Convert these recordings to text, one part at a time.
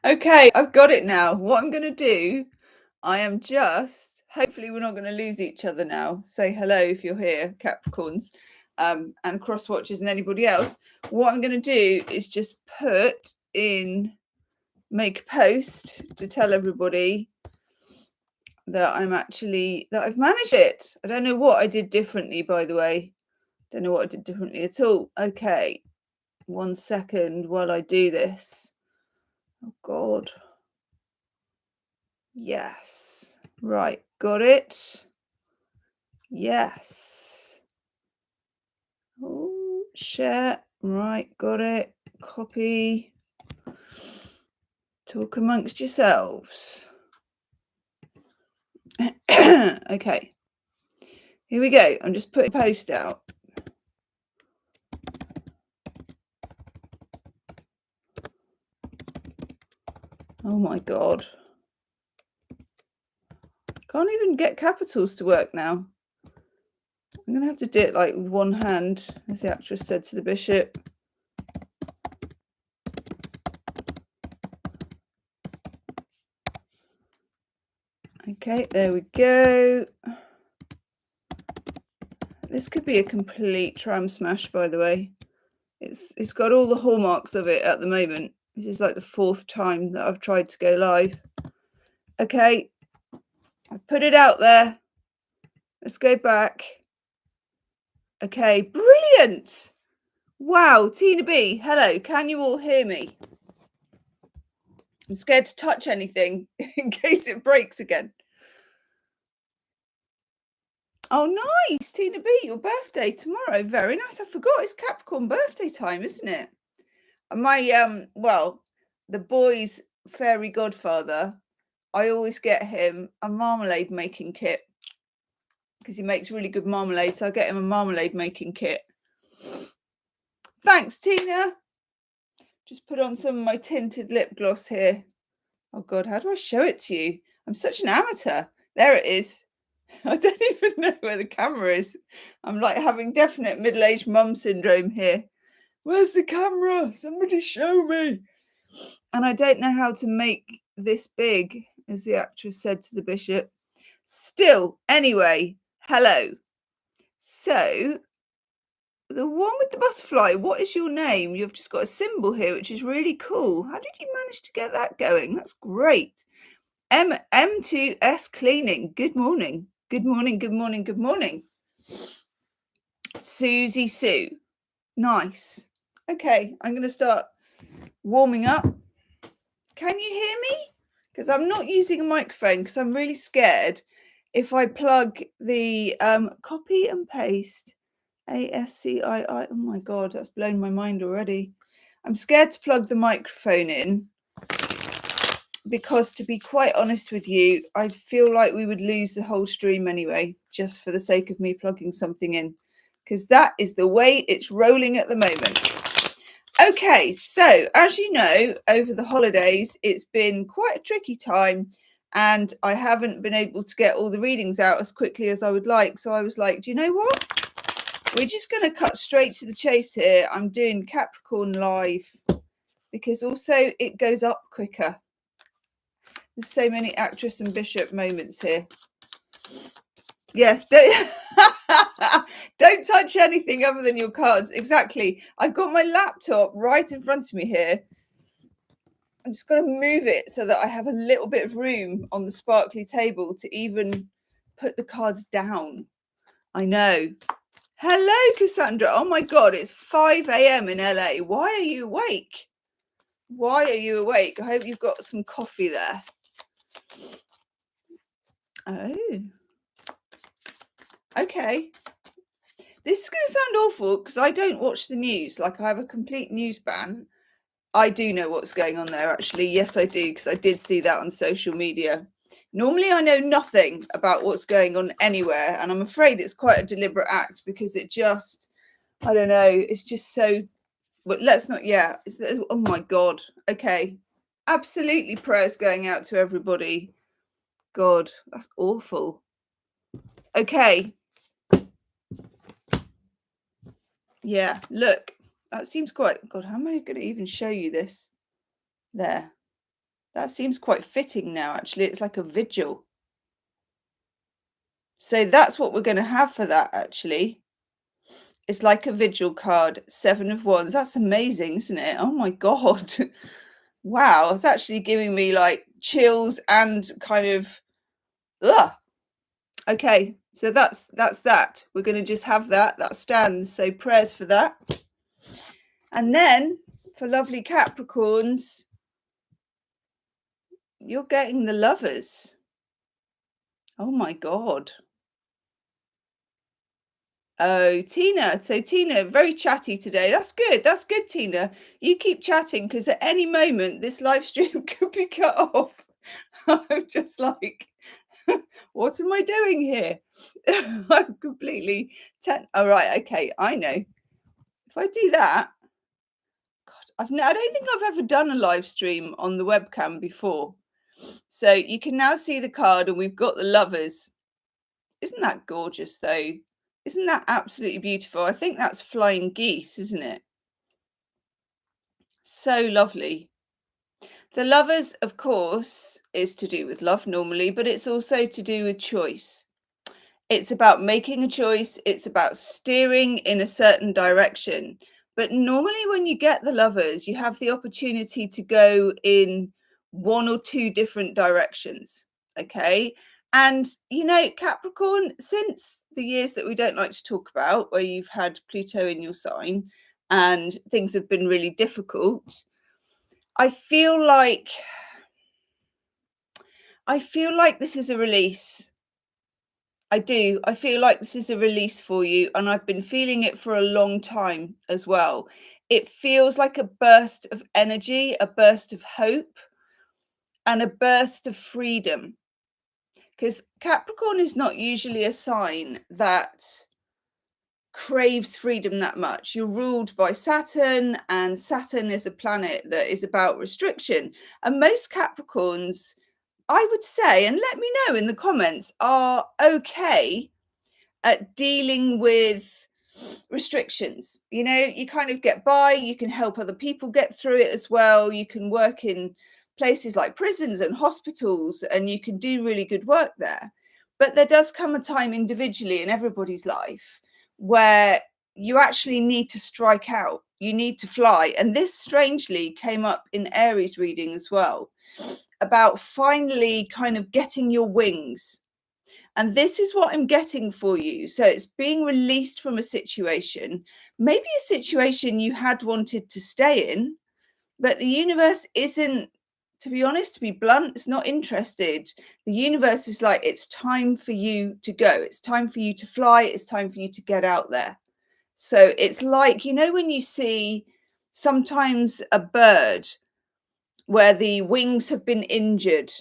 Okay, I've got it now. What I'm going to do, I am just, hopefully we're not going to lose each other now. Say hello if you're here, Capricorns, and cross watchers and anybody else. What I'm going to do is just put in, make a post to tell everybody that I've managed it. I don't know what I did differently, by the way. Don't know what I did differently at all. Okay, 1 second while I do this. Oh God. Yes. Right, got it. Yes. Oh, share. Right, got it. Copy. Talk amongst yourselves. Okay. Here we go. I'm just putting a post out. Oh my God. Can't even get capitals to work now. I'm going to have to do it like with one hand, as the actress said to the bishop. Okay, there we go. This could be a complete tram smash, by the way. It's got all the hallmarks of it at the moment. This is like the 4th time that I've tried to go live. Okay, I've put it out there. Let's go back. Okay, brilliant. Wow, Tina B, hello. Can you all hear me? I'm scared to touch anything in case it breaks again. Oh, nice, Tina B, your birthday tomorrow. Very nice. I forgot it's Capricorn birthday time, isn't it? My well, the boy's fairy godfather, I always get him a marmalade making kit because he makes really good marmalade. So I get him a marmalade making kit. Thanks, Tina. Just put on some of my tinted lip gloss here. Oh God, how do I show it to you? I'm such an amateur. There it is. I don't even know where the camera is. I'm like having definite middle-aged mum syndrome here. Where's the camera? Somebody show me. And I don't know how to make this big, as the actress said to the bishop. Still, anyway, hello. So, the one with the butterfly, what is your name? You've just got a symbol here, which is really cool. How did you manage to get that going? That's great. M2S Cleaning. Good morning. Good morning, good morning, good morning. Susie Sue. Nice. Okay, I'm going to start warming up. Can you hear me? Because I'm not using a microphone because I'm really scared if I plug the copy and paste ASCII. Oh my God, that's blown my mind already. I'm scared to plug the microphone in because, to be quite honest with you, I feel like we would lose the whole stream anyway, just for the sake of me plugging something in, because that is the way it's rolling at the moment. Okay, so as you know, over the holidays, it's been quite a tricky time and I haven't been able to get all the readings out as quickly as I would like. So I was like, do you know what? We're just going to cut straight to the chase here. I'm doing Capricorn live because also it goes up quicker. There's so many actress and bishop moments here. Yes, don't touch anything other than your cards. Exactly. I've got my laptop right in front of me here. I'm just going to move it so that I have a little bit of room on the sparkly table to even put the cards down. I know. Hello, Cassandra. Oh my God, it's 5 a.m. in LA. Why are you awake? Why are you awake? I hope you've got some coffee there. Oh. Okay. This is going to sound awful because I don't watch the news. Like, I have a complete news ban. I do know what's going on there, actually. Yes, I do, because I did see that on social media. Normally, I know nothing about what's going on anywhere, and I'm afraid it's quite a deliberate act because it just, I don't know, it's just so, but let's not, yeah. Oh, my God. Okay. Absolutely prayers going out to everybody. God, that's awful. Okay. Yeah, look, that seems quite, God, how am I going to even show you this? There. That seems quite fitting now, actually. It's like a vigil. So that's what we're going to have for that, actually. It's like a vigil card, 7 of Wands. That's amazing, isn't it? Oh my God. Wow. It's actually giving me like chills and kind of, ugh. Okay. So that's that. We're going to just have that. That stands. So prayers for that. And then for lovely Capricorns, you're getting the Lovers. Oh my God. Oh, Tina. So Tina, very chatty today. That's good. That's good, Tina. You keep chatting because at any moment this live stream could be cut off. I'm just like, what am I doing here? I'm completely all right. Okay, I know. If I do that, God, I don't think I've ever done a live stream on the webcam before. So you can now see the card, and we've got the Lovers. Isn't that gorgeous, though? Isn't that absolutely beautiful? I think that's flying geese, isn't it? So lovely. The Lovers, of course, is to do with love normally, but it's also to do with choice. It's about making a choice. It's about steering in a certain direction. But normally when you get the Lovers, you have the opportunity to go in 1 or 2 different directions. Okay. And, you know, Capricorn, since the years that we don't like to talk about, where you've had Pluto in your sign and things have been really difficult, I feel like this is a release. I do. I feel like this is a release for you, and I've been feeling it for a long time as well. It feels like a burst of energy, a burst of hope, and a burst of freedom. Because Capricorn is not usually a sign that craves freedom that much. You're ruled by Saturn, and Saturn is a planet that is about restriction. And most Capricorns, I would say, and let me know in the comments, are okay at dealing with restrictions. You know, you kind of get by, you can help other people get through it as well. You can work in places like prisons and hospitals, and you can do really good work there. But there does come a time individually in everybody's life where you actually need to strike out. You need to fly. And this strangely came up in Aries reading as well, about finally kind of getting your wings. And this is what I'm getting for you. So it's being released from a situation, maybe a situation you had wanted to stay in, but the universe isn't, to be honest, to be blunt, it's not interested. The universe is like, it's time for you to go. It's time for you to fly. It's time for you to get out there. So it's like, you know, when you see sometimes a bird where the wings have been injured,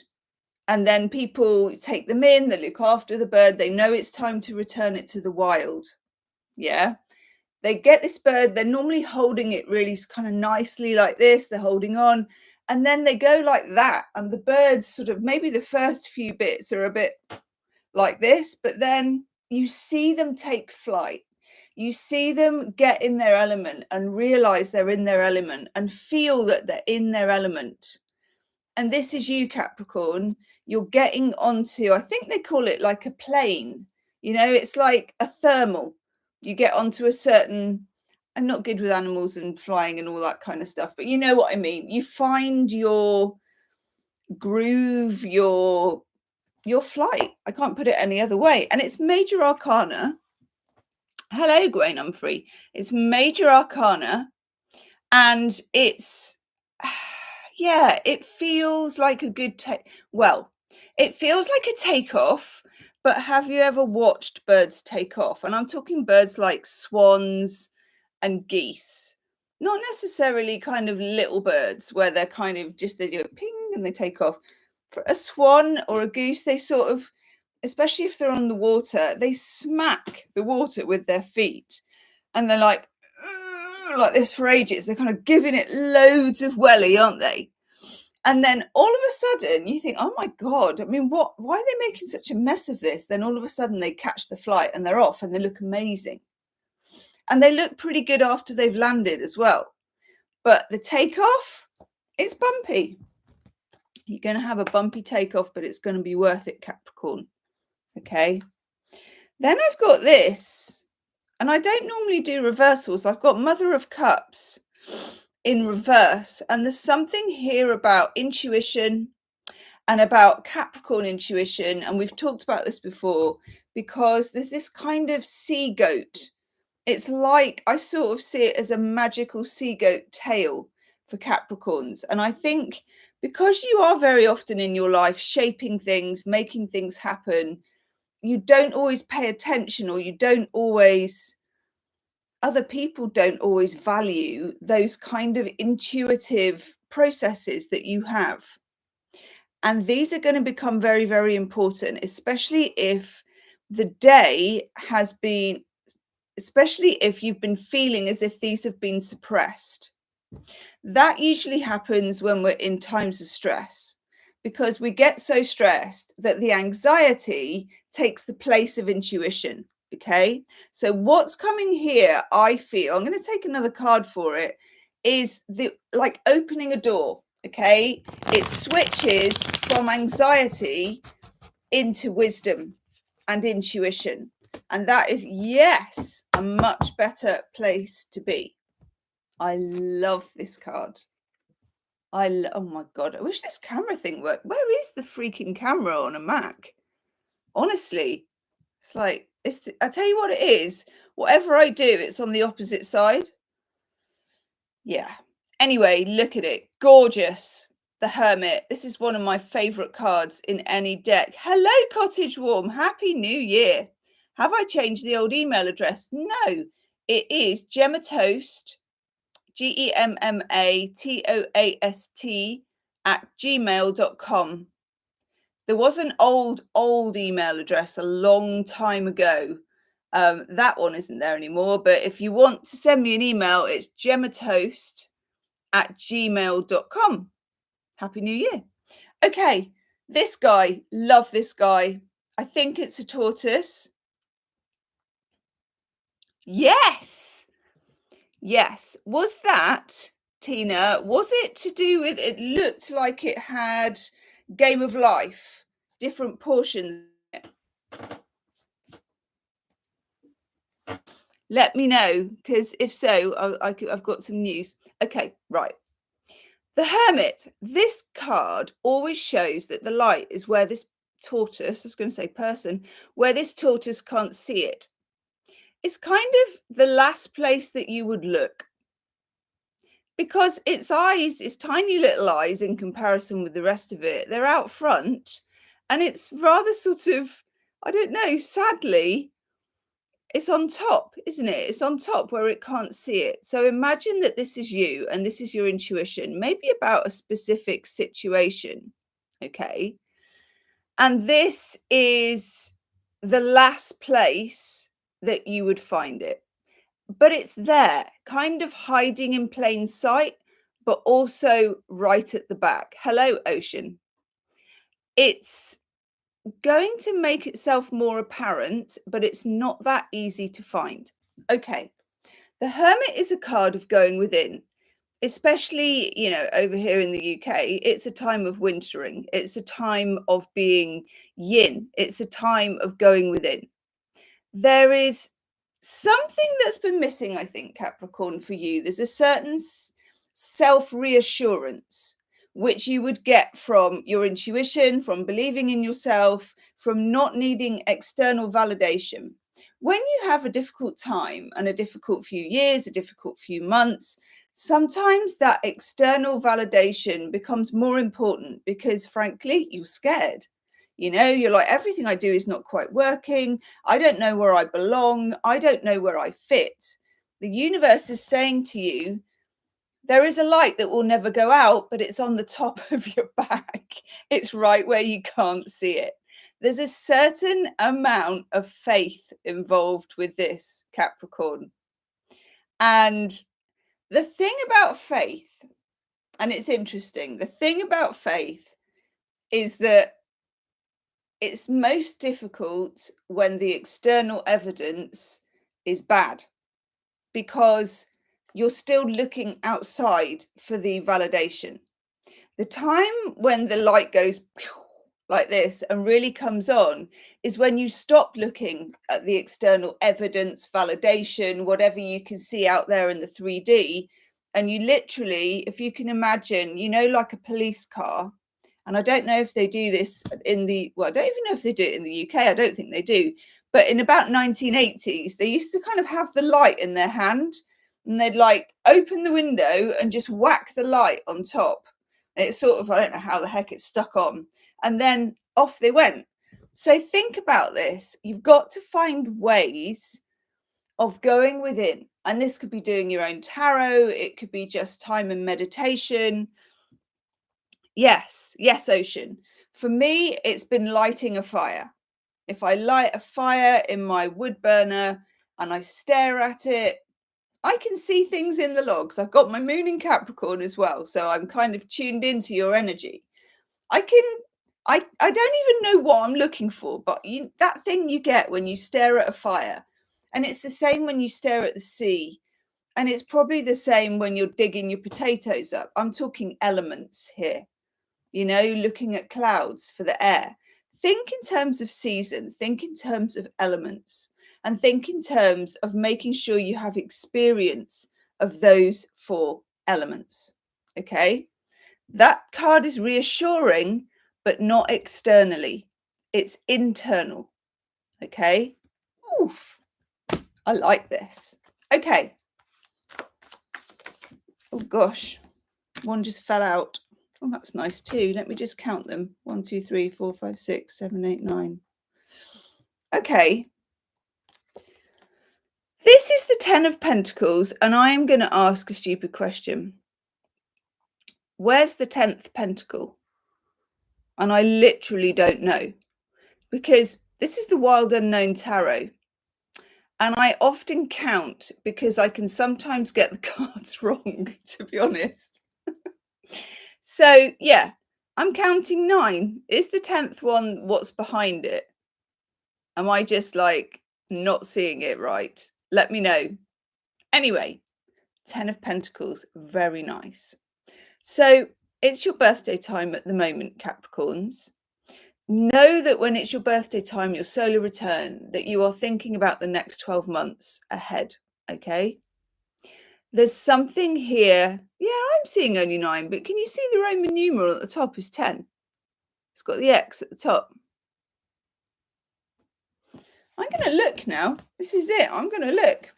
and then people take them in, they look after the bird, they know it's time to return it to the wild. Yeah. They get this bird, they're normally holding it really kind of nicely like this, they're holding on, and then they go like that. And the birds sort of, maybe the first few bits are a bit like this, but then you see them take flight. You see them get in their element and realize they're in their element and feel that they're in their element. And this is you, Capricorn. You're getting onto, I think they call it like a plane. You know, it's like a thermal. You get onto a certain, I'm not good with animals and flying and all that kind of stuff, but you know what I mean. You find your groove, your flight. I can't put it any other way. And it's major arcana. Hello, Gwen Humphrey. It's major arcana. And it's, yeah, it feels like a good it feels like a takeoff, but have you ever watched birds take off? And I'm talking birds like swans and geese, not necessarily kind of little birds where they're kind of just, they do a ping and they take off. For a swan or a goose, they sort of, especially if they're on the water, they smack the water with their feet and they're like this for ages. They're kind of giving it loads of welly, aren't they? And then all of a sudden you think, oh my God, I mean, why are they making such a mess of this? Then all of a sudden they catch the flight and they're off and they look amazing. And they look pretty good after they've landed as well. But the takeoff, it's bumpy. You're going to have a bumpy takeoff, but it's going to be worth it, Capricorn. Okay. Then I've got this, and I don't normally do reversals. I've got Mother of Cups in reverse, and there's something here about intuition and about Capricorn intuition, and we've talked about this before, because there's this kind of sea goat. It's like, I sort of see it as a magical sea goat tail for Capricorns. And I think because you are very often in your life shaping things, making things happen, you don't always pay attention, or you don't always, other people don't always value those kind of intuitive processes that you have. And these are going to become very, very important, especially if the day has been, especially if you've been feeling as if these have been suppressed. That usually happens when we're in times of stress, because we get so stressed that the anxiety takes the place of intuition. Okay, so what's coming here, I feel, I'm going to take another card for it, is the like opening a door. Okay, it switches from anxiety into wisdom and intuition. And that is, yes, a much better place to be. I love this card. Oh my God, I wish this camera thing worked. Where is the freaking camera on a Mac? Honestly, it's like, I tell you what it is. Whatever I do, it's on the opposite side. Yeah. Anyway, look at it. Gorgeous. The Hermit. This is one of my favorite cards in any deck. Hello, Cottage Warm. Happy New Year. Have I changed the old email address? No, it is Gematoast, GEMMATOAST @gmail.com. There was an old email address a long time ago. That one isn't there anymore. But if you want to send me an email, it's gematoast@gmail.com. Happy New Year. Okay, this guy, love this guy. I think it's a tortoise. Yes. Yes. Was that, Tina, was it to do with, it looked like it had Game of Life, different portions? Let me know, because if so, I've got some news. Okay, right. The Hermit. This card always shows that the light is where this tortoise, I was going to say person, where this tortoise can't see it. It's kind of the last place that you would look, because its eyes, its tiny little eyes in comparison with the rest of it, they're out front, and it's rather sort of, I don't know, sadly, it's on top, isn't it? It's on top where it can't see it. So imagine that this is you and this is your intuition, maybe about a specific situation. Okay. And this is the last place that you would find it. But it's there, kind of hiding in plain sight, but also right at the back. Hello, Ocean. It's going to make itself more apparent, but it's not that easy to find. Okay. The Hermit is a card of going within, especially, you know, over here in the UK. It's a time of wintering. It's a time of being yin. It's a time of going within. There is something that's been missing, I think, Capricorn, for you. There's a certain self-reassurance which you would get from your intuition, from believing in yourself, from not needing external validation. When you have a difficult time and a difficult few years, a difficult few months, sometimes that external validation becomes more important because, frankly, you're scared. You know, you're like, everything I do is not quite working. I don't know where I belong. I don't know where I fit. The universe is saying to you, there is a light that will never go out, but it's on the top of your back. It's right where you can't see it. There's a certain amount of faith involved with this, Capricorn. And the thing about faith, and it's interesting, the thing about faith is that it's most difficult when the external evidence is bad, because you're still looking outside for the validation. The time when the light goes like this and really comes on is when you stop looking at the external evidence, validation, whatever you can see out there in the 3D. And you literally, if you can imagine, you know, like a police car. And I don't know if they do this in the, well, I don't even know if they do it in the UK. I don't think they do. But in about 1980s, they used to kind of have the light in their hand and they'd like open the window and just whack the light on top. And it's sort of, I don't know how the heck it's stuck on. And then off they went. So think about this. You've got to find ways of going within. And this could be doing your own tarot. It could be just time and meditation. Yes, yes, Ocean. For me, it's been lighting a fire. If I light a fire in my wood burner and I stare at it, I can see things in the logs. I've got my moon in Capricorn as well. So I'm kind of tuned into your energy. I don't even know what I'm looking for, but that thing you get when you stare at a fire, and it's the same when you stare at the sea, and it's probably the same when you're digging your potatoes up. I'm talking elements here, you know, looking at clouds for the air. Think in terms of season, think in terms of elements, and think in terms of making sure you have experience of those 4 elements. Okay, that card is reassuring, but not externally. It's internal. Okay. Oof. I like this. Okay. Oh gosh. One just fell out. Oh, that's nice too. Let me just count them. 1, 2, 3, 4, 5, 6, 7, 8, 9. Okay. This is the 10 of Pentacles, and I am going to ask a stupid question. Where's the 10th pentacle? And I literally don't know, because this is the Wild Unknown Tarot. And I often count because I can sometimes get the cards wrong, to be honest. So, yeah, I'm counting 9. Is the 10th one what's behind it? Am I just like not seeing it right? Let me know. Anyway, 10 of Pentacles, very nice. So it's your birthday time at the moment, Capricorns. Know that when it's your birthday time, your solar return, that you are thinking about the next 12 months ahead, okay? There's something here. Yeah, I'm seeing only 9, but can you see the Roman numeral at the top is 10? It's got the X at the top. I'm going to look now. This is it. I'm going to look.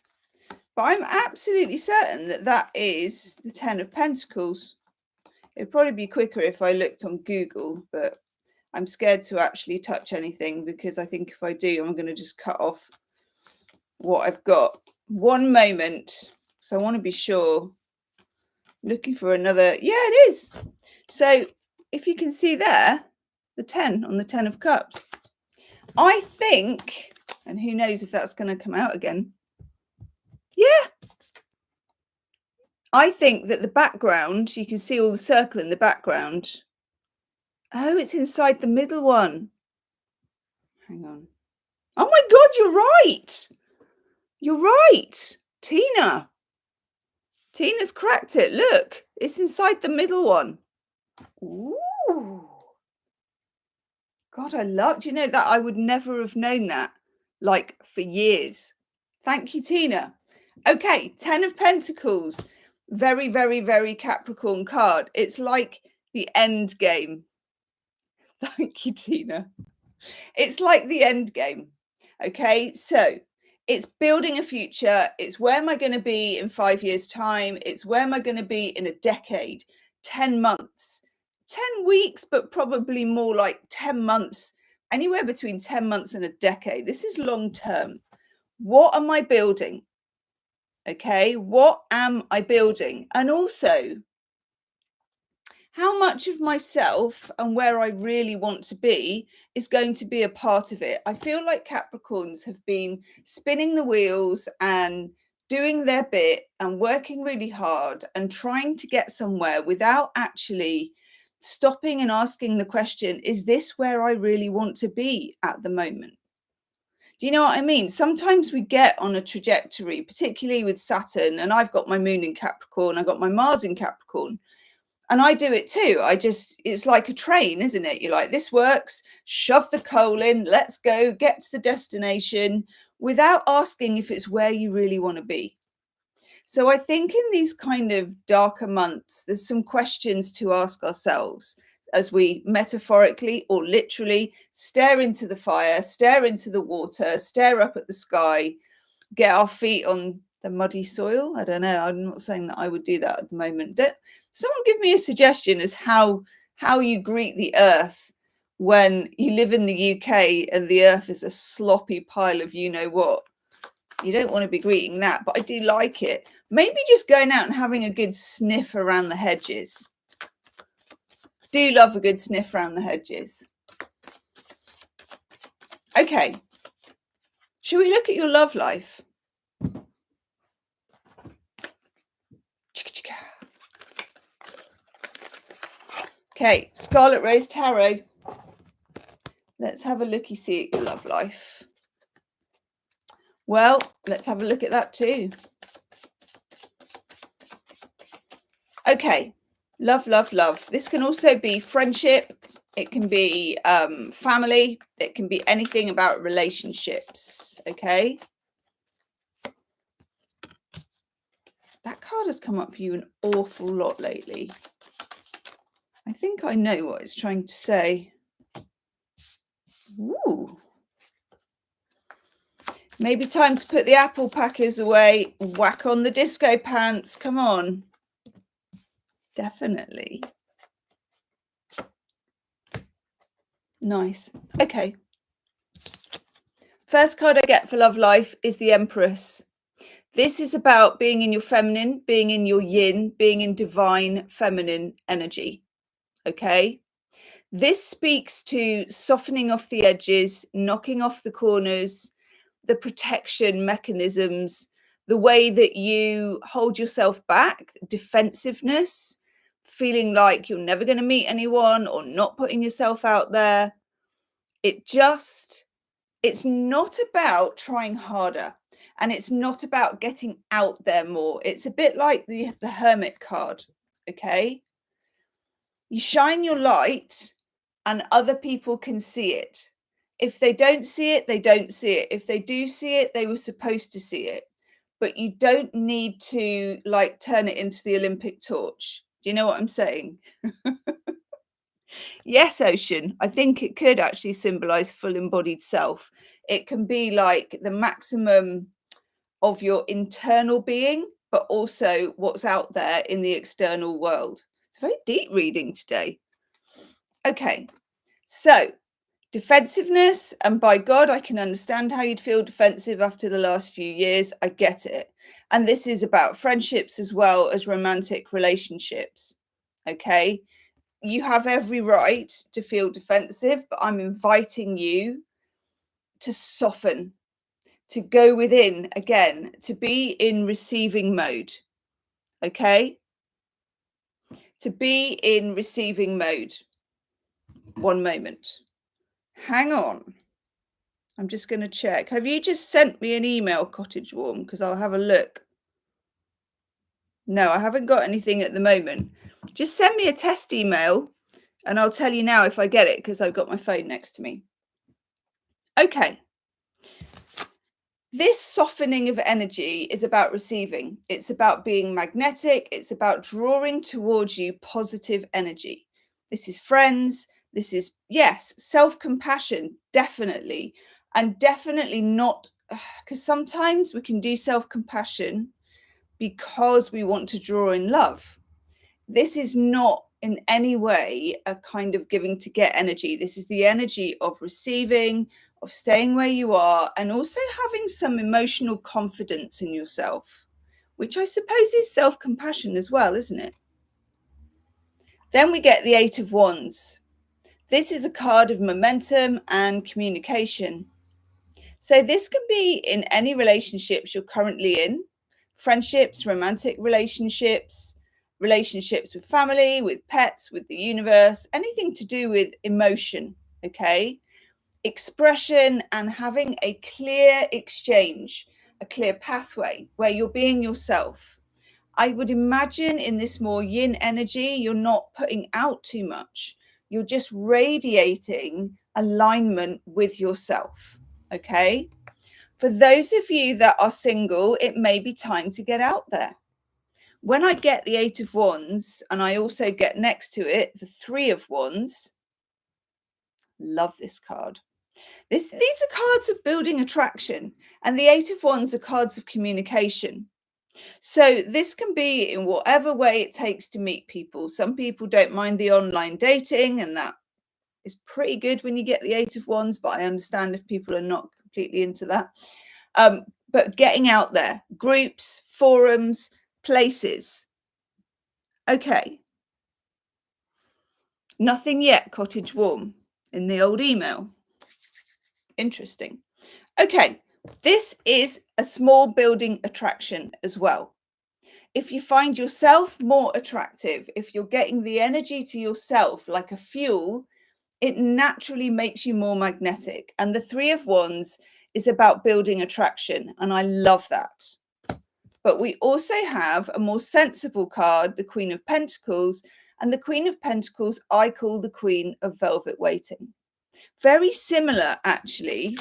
But I'm absolutely certain that that is the 10 of Pentacles. It'd probably be quicker if I looked on Google, but I'm scared to actually touch anything because I think if I do, I'm going to just cut off what I've got. One moment. So I want to be sure. Looking for another. Yeah, it is. So if you can see there, the 10 on the 10 of Cups. I think, and who knows if that's going to come out again. Yeah. I think that the background, you can see all the circle in the background. Oh, it's inside the middle one. Hang on. Oh my God, you're right. You're right. Tina. Tina's cracked it. Look, it's inside the middle one. Ooh. God, I love, do you know that I would never have known that, like, for years. Thank you, Tina. Okay, 10 of Pentacles. Very, very, very Capricorn card. It's like the end game. Thank you, Tina. It's like the end game. Okay, so it's building a future. It's where am I going to be in 5 years' time? It's where am I going to be in a decade, 10 months, 10 weeks, but probably more like 10 months, anywhere between 10 months and a decade. This is long term. What am I building? Okay, what am I building? And also, how much of myself and where I really want to be is going to be a part of it. I feel like Capricorns have been spinning the wheels and doing their bit and working really hard and trying to get somewhere without actually stopping and asking the question, is this where I really want to be at the moment? Do you know what I mean? Sometimes we get on a trajectory, particularly with Saturn, and I've got my moon in Capricorn, I've got my Mars in Capricorn. And I do it too. It's like a train, isn't it? You're like, this works, shove the coal in, let's go, get to the destination without asking if it's where you really want to be. So I think in these kind of darker months, there's some questions to ask ourselves as we metaphorically or literally stare into the fire, stare into the water, stare up at the sky, get our feet on the muddy soil. I don't know. I'm not saying that I would do that at the moment. Someone give me a suggestion as how you greet the earth when you live in the UK and the earth is a sloppy pile of you know what. You don't want to be greeting that, but I do like it. Maybe just going out and having a good sniff around the hedges. Do love a good sniff around the hedges. Okay. Shall we look at your love life? Okay, Scarlet Rose Tarot. Let's have a looky-see at your love life. Well, let's have a look at that too. Okay, love, love, love. This can also be friendship. It can be family. It can be anything about relationships, okay? That card has come up for you an awful lot lately. I think I know what it's trying to say. Ooh. Maybe time to put the apple packers away. Whack on the disco pants. Come on. Definitely. Nice. Okay. First card I get for love life is the Empress. This is about being in your feminine, being in your yin, being in divine feminine energy. Okay. This speaks to softening off the edges, knocking off the corners, the protection mechanisms, the way that you hold yourself back, defensiveness, feeling like you're never going to meet anyone or not putting yourself out there. It's not about trying harder, and it's not about getting out there more. It's a bit like the Hermit card, okay? You shine your light and other people can see it. If they don't see it, they don't see it. If they do see it, they were supposed to see it. But you don't need to like turn it into the Olympic torch. Do you know what I'm saying? Yes, Ocean. I think it could actually symbolize full embodied self. It can be like the maximum of your internal being, but also what's out there in the external world. It's very deep reading today. Okay, so defensiveness, and by God, I can understand how you'd feel defensive after the last few years. I get it. And this is about friendships as well as romantic relationships. Okay, you have every right to feel defensive, but I'm inviting you to soften, to go within again, to be in receiving mode. Okay, to be in receiving mode. One moment. Hang on. I'm just going to check. Have you just sent me an email, Cottage Warm? Because I'll have a look. No, I haven't got anything at the moment. Just send me a test email and I'll tell you now if I get it because I've got my phone next to me. Okay. This softening of energy is about receiving. It's about being magnetic. It's about drawing towards you positive energy. This is friends. This is, yes, self-compassion, definitely. And definitely not, because sometimes we can do self-compassion because we want to draw in love. This is not in any way a kind of giving to get energy. This is the energy of receiving, of staying where you are, and also having some emotional confidence in yourself, which I suppose is self-compassion as well, isn't it? Then we get the Eight of Wands. This is a card of momentum and communication. So this can be in any relationships you're currently in, friendships, romantic relationships, relationships with family, with pets, with the universe, anything to do with emotion, okay? Expression and having a clear exchange, a clear pathway where you're being yourself. I would imagine in this more yin energy, you're not putting out too much. You're just radiating alignment with yourself. Okay. For those of you that are single, it may be time to get out there. When I get the 8 of Wands, and I also get next to it the 3 of Wands, love this card. These are cards of building attraction, and the 8 of Wands are cards of communication. So this can be in whatever way it takes to meet people. Some people don't mind the online dating, and that is pretty good when you get the 8 of Wands, but I understand if people are not completely into that. But getting out there, groups, forums, places. Okay. Nothing yet, cottage warm in the old email. Interesting. Okay. This is a small building attraction as well. If you find yourself more attractive, if you're getting the energy to yourself like a fuel, it naturally makes you more magnetic. And the 3 of Wands is about building attraction. And I love that. But we also have a more sensible card, the Queen of Pentacles. And the Queen of Pentacles, I call the Queen of Velvet Waiting. Very similar, actually,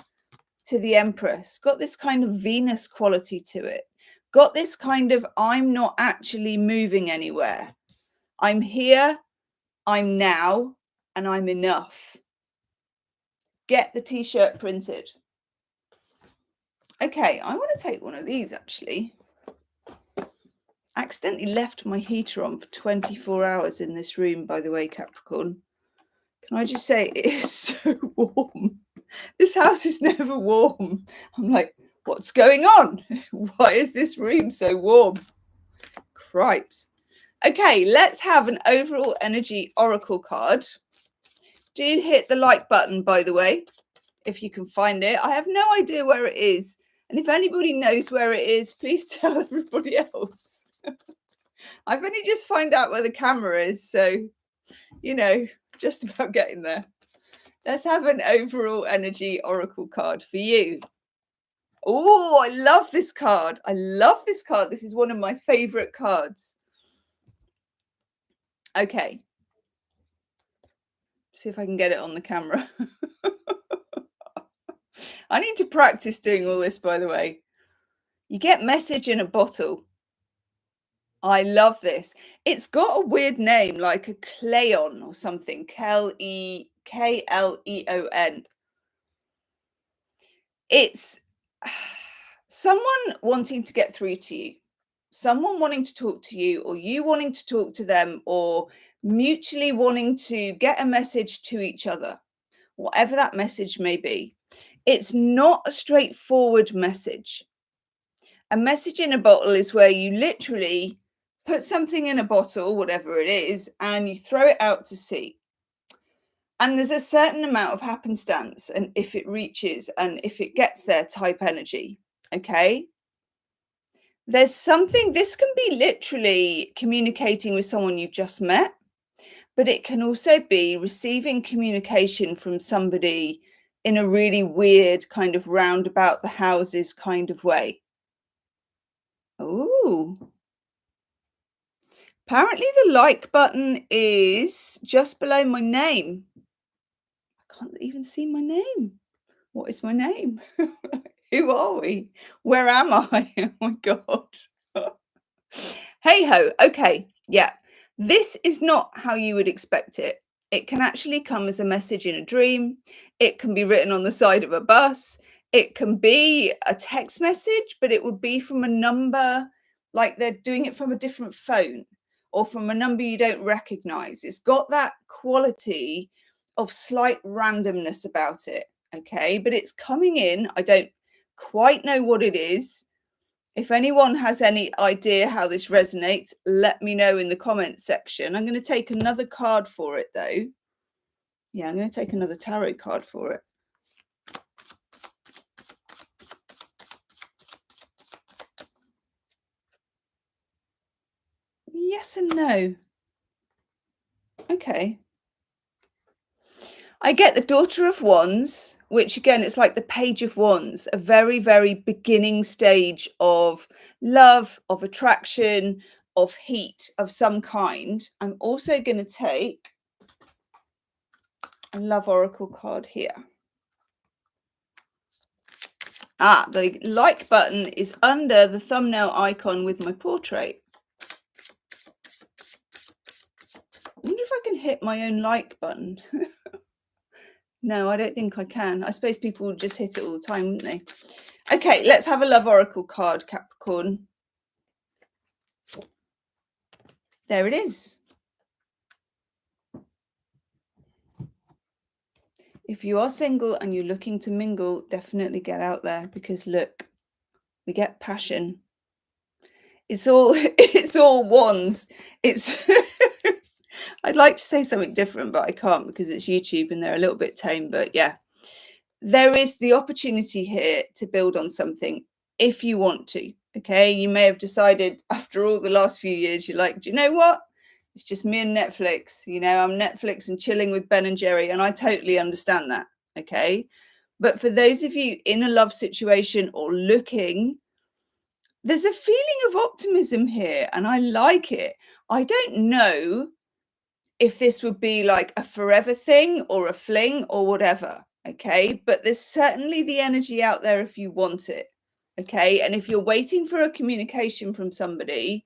to the Empress. Got this kind of Venus quality to it. Got this kind of, I'm not actually moving anywhere. I'm here, I'm now, and I'm enough. Get the t-shirt printed. Okay, I want to take one of these, actually. I accidentally left my heater on for 24 hours in this room, by the way, Capricorn. Can I just say, it is so warm. This house is never warm. I'm like, what's going on? Why is this room so warm? Cripes. Okay, let's have an overall energy oracle card. Do hit the like button, by the way, if you can find it. I have no idea where it is. And if anybody knows where it is, please tell everybody else. I've only just found out where the camera is. So, you know, just about getting there. Let's have an overall energy oracle card for you. Oh, I love this card. I love this card. This is one of my favorite cards. Okay. See if I can get it on the camera. I need to practice doing all this, by the way. You get message in a bottle. I love this. It's got a weird name, like a Cleon or something. K-L-E-O-N. It's someone wanting to get through to you. Someone wanting to talk to you, or you wanting to talk to them, or mutually wanting to get a message to each other, whatever that message may be. It's not a straightforward message. A message in a bottle is where you literally put something in a bottle, whatever it is, and you throw it out to sea. And there's a certain amount of happenstance, and if it reaches and if it gets there type energy. Okay. There's something, this can be literally communicating with someone you've just met, but it can also be receiving communication from somebody in a really weird kind of roundabout the houses kind of way. Oh. Apparently the like button is just below my name. I can't even see my name. What is my name? Who are we? Where am I? Oh my God. Hey ho. Okay. Yeah. This is not how you would expect it. It can actually come as a message in a dream. It can be written on the side of a bus. It can be a text message, but it would be from a number, like they're doing it from a different phone or from a number you don't recognize. It's got that quality of slight randomness about it. Okay. But it's coming in. I don't quite know what it is. If anyone has any idea how this resonates, let me know in the comments section. I'm going to take another card for it, though. Yeah, I'm going to take another tarot card for it. Yes and no. Okay. I get the Daughter of Wands, which again, it's like the Page of Wands, a very, very beginning stage of love, of attraction, of heat of some kind. I'm also going to take a love oracle card here. The like button is under the thumbnail icon with my portrait. I wonder if I can hit my own like button. No, I don't think I can. I suppose people would just hit it all the time, wouldn't they? Okay, let's have a love oracle card, Capricorn. There it is. If you are single and you're looking to mingle, definitely get out there, because look, we get passion. It's all wands. It's I'd like to say something different, but I can't because it's YouTube and they're a little bit tame. But yeah, there is the opportunity here to build on something if you want to. Okay, you may have decided after all the last few years, you're like, do you know what? It's just me and Netflix. You know, I'm Netflix and chilling with Ben and Jerry, and I totally understand that. Okay, but for those of you in a love situation or looking, there's a feeling of optimism here, and I like it. I don't know if this would be like a forever thing or a fling or whatever, okay? But there's certainly the energy out there if you want it, okay? And if you're waiting for a communication from somebody,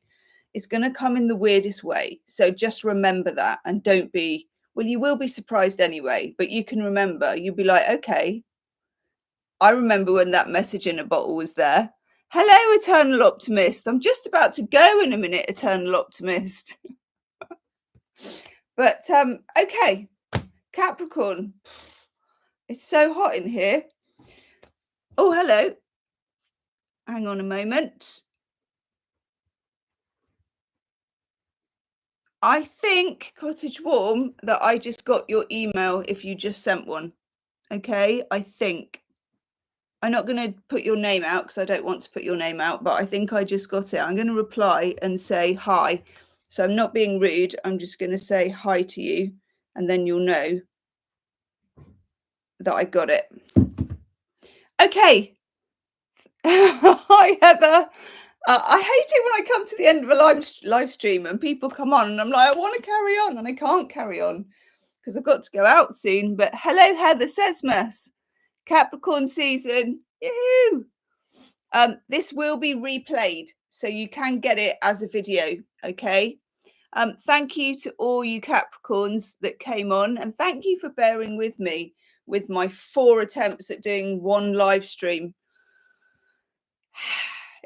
it's going to come in the weirdest way. So just remember that, and don't be, well, you will be surprised anyway, but you can remember, you'll be like, okay, I remember when that message in a bottle was there. Hello, Eternal Optimist. I'm just about to go in a minute, Eternal Optimist. But okay, Capricorn, it's so hot in here. Oh, hello. Hang on a moment. I think, Cottage Warm, that I just got your email if you just sent one. Okay, I think. I'm not going to put your name out because I don't want to put your name out, but I think I just got it. I'm going to reply and say hi. So I'm not being rude. I'm just going to say hi to you, and then you'll know that I got it. Okay. Hi, Heather. I hate it when I come to the end of a live stream and people come on and I'm like, I want to carry on, and I can't carry on because I've got to go out soon. But hello, Heather Sesmas. Capricorn season. Yoo-hoo. This will be replayed, so you can get it as a video. Okay. Thank you to all you Capricorns that came on, and thank you for bearing with me with my 4 attempts at doing one live stream.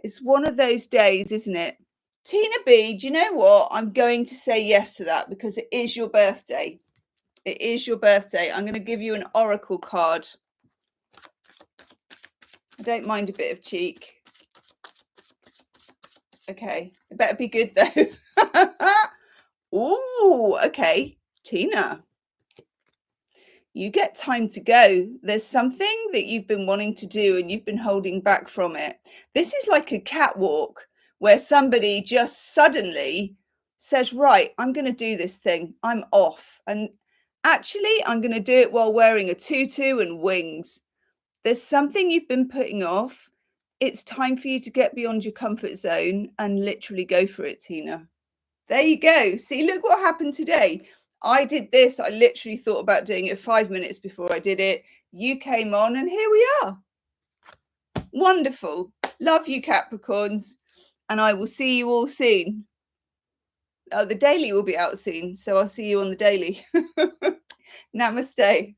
It's one of those days, isn't it? Tina B, do you know what? I'm going to say yes to that because it is your birthday. It is your birthday. I'm going to give you an oracle card. I don't mind a bit of cheek. Okay, it better be good though. Ooh, okay. Tina, you get time to go. There's something that you've been wanting to do and you've been holding back from it. This is like a catwalk where somebody just suddenly says, right, I'm going to do this thing. I'm off. And actually, I'm going to do it while wearing a tutu and wings. There's something you've been putting off. It's time for you to get beyond your comfort zone and literally go for it, Tina. There you go. See, look what happened today. I did this. I literally thought about doing it 5 minutes before I did it. You came on and here we are. Wonderful. Love you, Capricorns. And I will see you all soon. Oh, the daily will be out soon. So I'll see you on the daily. Namaste.